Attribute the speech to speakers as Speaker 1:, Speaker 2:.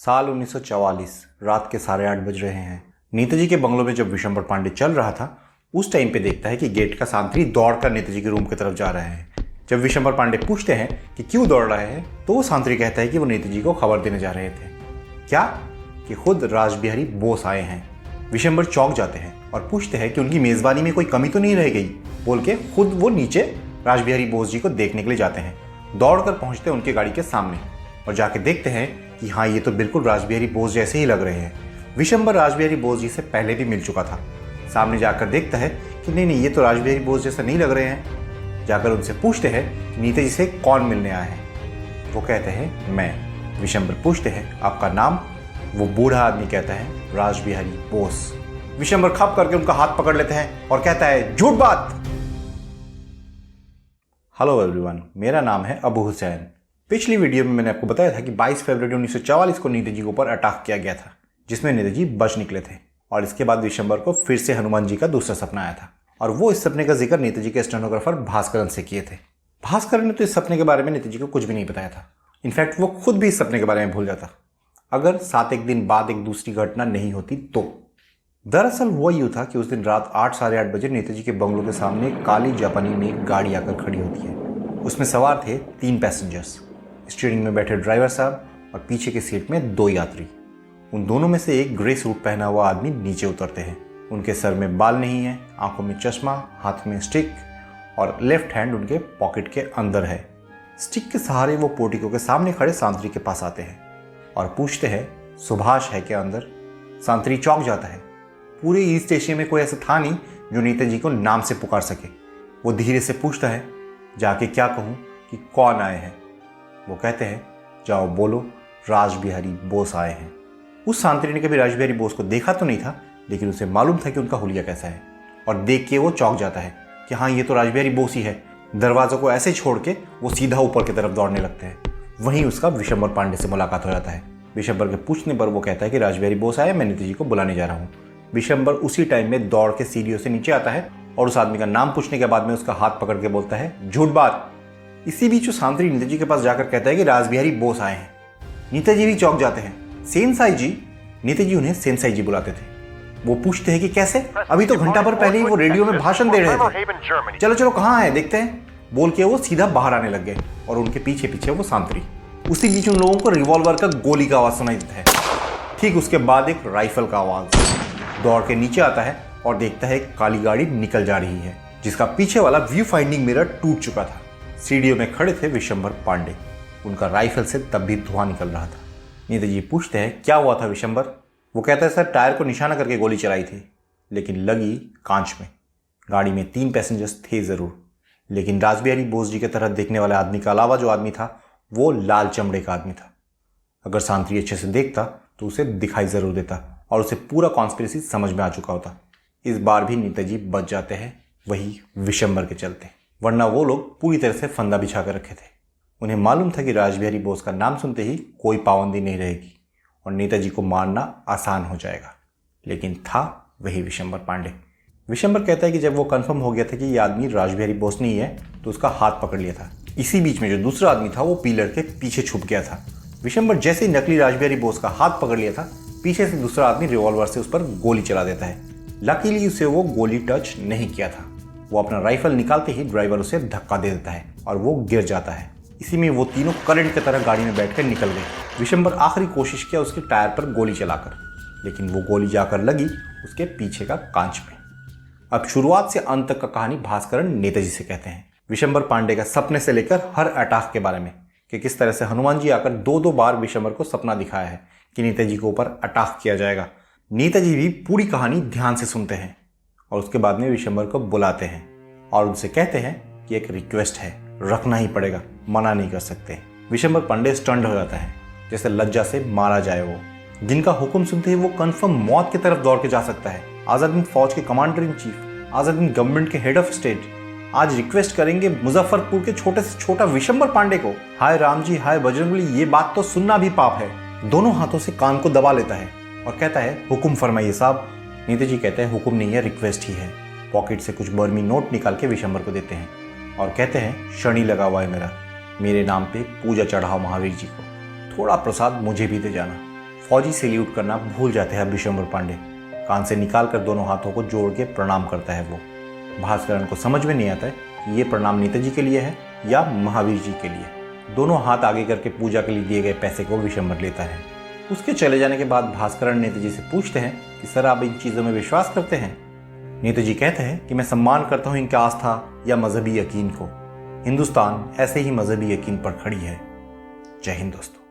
Speaker 1: साल 1944 रात के 8:30 बज रहे हैं। नेताजी के बंगलों में जब विशंबर पांडे चल रहा था उस टाइम पे देखता है कि गेट का सांतरी दौड़कर नेताजी के रूम की तरफ जा रहे हैं। जब विशंबर पांडे पूछते हैं कि क्यों दौड़ रहे हैं तो वो सांतरी कहता है कि वो नेताजी को खबर देने जा रहे थे। क्या कि खुद रासबिहारी बोस आए हैं। विशंबर चौंक जाते हैं और पूछते हैं कि उनकी मेजबानी में कोई कमी तो नहीं रह गई। बोल के खुद वो नीचे रासबिहारी बोस जी को देखने के लिए जाते हैं। दौड़कर पहुंचते हैं उनके गाड़ी के सामने और जाके देखते हैं कि हाँ, ये तो बिल्कुल रासबिहारी बोस जैसे ही लग रहे हैं। विशंबर रासबिहारी बोस जी से पहले भी मिल चुका था। सामने जाकर देखता है कि नहीं, ये तो रासबिहारी बोस जैसा नहीं लग रहे हैं। जाकर उनसे पूछते हैं कि नेताजी से कौन मिलने आया है। वो कहते हैं मैं। विशंबर पूछते हैं आपका नाम। वो बूढ़ा आदमी कहता है रासबिहारी बोस। विशंबर खप करके उनका हाथ पकड़ लेते हैं और कहता है झूठ बात। हेलो एवरीवन, मेरा नाम है अबू हुसैन। पिछली वीडियो में मैंने आपको बताया था कि 22 फरवरी 1944 को नेताजी के ऊपर अटैक किया गया था जिसमें नेताजी बच निकले थे और इसके बाद विशंबर को फिर से हनुमान जी का दूसरा सपना आया था और वो इस सपने का जिक्र नेताजी के स्टेनोग्राफर भास्करन से किए थे। भास्करन ने तो इस सपने के बारे में नेताजी को कुछ भी नहीं बताया था। इनफैक्ट वो खुद भी इस सपने के बारे में भूल जाता अगर 7 दिन बाद एक दूसरी घटना नहीं होती तो। दरअसल हुआ यूँ था कि उस दिन रात 8 साढ़े 8 बजे नेताजी के बंगलों के सामने काली जापानी में एक गाड़ी आकर खड़ी होती है। उसमें सवार थे 3 पैसेंजर्स। स्टीयरिंग में बैठे ड्राइवर साहब और पीछे की सीट में 2 यात्री। उन दोनों में से एक ग्रे सूट पहना हुआ आदमी नीचे उतरते हैं। उनके सर में बाल नहीं है, आंखों में चश्मा, हाथ में स्टिक और लेफ्ट हैंड उनके पॉकेट के अंदर है। स्टिक के सहारे वो पोर्टिको के सामने खड़े सांतरी के पास आते हैं और पूछते हैं सुभाष है क्या अंदर। सांतरी चौंक जाता है। पूरे ईस्ट एशिया में कोई ऐसा था नहीं जो नेताजी को नाम से पुकार सके। वो धीरे से पूछता है जाके क्या कहूँ कि कौन आए हैं। वो कहते हैं जाओ बोलो रासबिहारी बोस आए हैं। उस सांतरी ने कभी रासबिहारी बोस को देखा तो नहीं था लेकिन उसे मालूम था कि उनका हुलिया कैसा है और देख के वो चौंक जाता है कि हाँ, ये तो रासबिहारी बोस ही है। दरवाज़ों को ऐसे छोड़ के वो सीधा ऊपर की तरफ दौड़ने लगते हैं। वहीं उसका विशंबर पांडे से मुलाकात हो जाता है। विशंबर के पूछने पर वो कहता है कि रासबिहारी बोस आए, मैं नेताजी को बुलाने जा रहा हूँ। विशंबर उसी टाइम में दौड़ के सीढ़ियों से नीचे आता है और उस आदमी का नाम पूछने के बाद में उसका हाथ पकड़ के बोलता है झूठ बात। इसी बीच सांतरी नेताजी के पास जाकर कहता है कि रासबिहारी बोस आए हैं। नेताजी भी चौंक जाते हैं। सेनसाई जी, नेताजी उन्हें सेनसाई जी बुलाते थे। वो पूछते हैं कि कैसे, अभी तो घंटा भर पहले ही वो रेडियो में भाषण दे रहे थे। चलो चलो कहाँ है देखते हैं, बोल के वो सीधा बाहर आने लग गए और उनके पीछे पीछे वो सांतरी। उसी बीच उन लोगों को रिवॉल्वर का गोली का आवाज सुनाई देता है। ठीक उसके बाद एक राइफल का आवाज। दौड़ के नीचे आता है और देखता है एक काली गाड़ी निकल जा रही है जिसका पीछे वाला व्यू फाइंडिंग मिरर टूट चुका था। सीढ़ियों में खड़े थे विशंबर पांडे। उनका राइफल से तब भी धुआं निकल रहा था। नेताजी पूछते हैं क्या हुआ था विशंबर। वो कहता है सर, टायर को निशाना करके गोली चलाई थी लेकिन लगी कांच में। गाड़ी में 3 पैसेंजर्स थे ज़रूर लेकिन रासबिहारी बोस जी की तरह देखने वाले आदमी के अलावा जो आदमी था वो लाल चमड़े का आदमी था। अगर सांतरी अच्छे से देखता तो उसे दिखाई ज़रूर देता और उसे पूरा कॉन्स्पिरेसी समझ में आ चुका होता। इस बार भी नेताजी बच जाते हैं, वही विशंबर के चलते, वरना वो लोग पूरी तरह से फंदा बिछा कर रखे थे। उन्हें मालूम था कि रासबिहारी बोस का नाम सुनते ही कोई पाबंदी नहीं रहेगी और नेताजी को मारना आसान हो जाएगा, लेकिन था वही विशंबर पांडे। विशंबर कहता है कि जब वो कंफर्म हो गया था कि ये आदमी रासबिहारी बोस नहीं है तो उसका हाथ पकड़ लिया था। इसी बीच में जो दूसरा आदमी था वो पिलर के पीछे छुप गया था। विशंबर जैसे ही नकली रासबिहारी बोस का हाथ पकड़ लिया था, पीछे से दूसरा आदमी रिवॉल्वर से उस पर गोली चला देता है। लकीली उसे वो गोली टच नहीं किया था। वो अपना राइफल निकालते ही ड्राइवर उसे धक्का दे देता है और वो गिर जाता है। इसी में वो तीनों करंट की तरह गाड़ी में बैठकर निकल गए। विशंबर आखिरी कोशिश किया उसके टायर पर गोली चलाकर, लेकिन वो गोली जाकर लगी उसके पीछे का कांच में। अब शुरुआत से अंत तक का कहानी भास्करन नेताजी से कहते हैं। विशंबर पांडे का सपने से लेकर हर अटैक के बारे में कि किस तरह से हनुमान जी आकर 2-2 बार विशंबर को सपना दिखाया है कि नेताजी के ऊपर अटैक किया जाएगा। नेताजी भी पूरी कहानी ध्यान से सुनते हैं और उसके बाद में विशंबर को बुलाते हैं और उनसे कहते हैं कि एक रिक्वेस्ट है, रखना ही पड़ेगा, मना नहीं कर सकते। विशंबर पांडे स्टंड हो जाता है जैसे लज्जा से मारा जाए वो। जिनका हुक्म सुनते ही वो कंफर्म मौत की तरफ दौड़ के जा सकता है। आजाद हिंद फौज के commander in chief, Azad Hind government के हेड ऑफ स्टेट आज रिक्वेस्ट करेंगे मुजफ्फरपुर के छोटे से छोटा विशंबर पांडे को। हाय राम जी, हाय बजरंगबली, ये बात तो सुनना भी पाप है। दोनों हाथों से कान को दबा लेता है और कहता है हुक्म फरमाइए साहब। नेताजी कहते हैं हुक्म नहीं है, रिक्वेस्ट ही है। पॉकेट से कुछ बर्मी नोट निकाल के विशंबर को देते हैं और कहते हैं शनि लगा हुआ है मेरे नाम पे पूजा चढ़ाओ महावीर जी को, थोड़ा प्रसाद मुझे भी दे जाना। फौजी सैल्यूट करना भूल जाते हैं विशंबर पांडे। कान से निकाल कर दोनों हाथों को जोड़ के प्रणाम करता है वो। भास्करन को समझ में नहीं आता है कि ये प्रणाम नेताजी के लिए है या महावीर जी के लिए। दोनों हाथ आगे करके पूजा के लिए दिए गए पैसे को विशंबर लेता है। उसके चले जाने के बाद भास्करन नेताजी से पूछते हैं कि सर आप इन चीज़ों में विश्वास करते हैं? नेताजी कहते हैं कि मैं सम्मान करता हूँ इनका आस्था या मजहबी यकीन को। हिंदुस्तान ऐसे ही मजहबी यकीन पर खड़ी है। जय हिंद दोस्तों।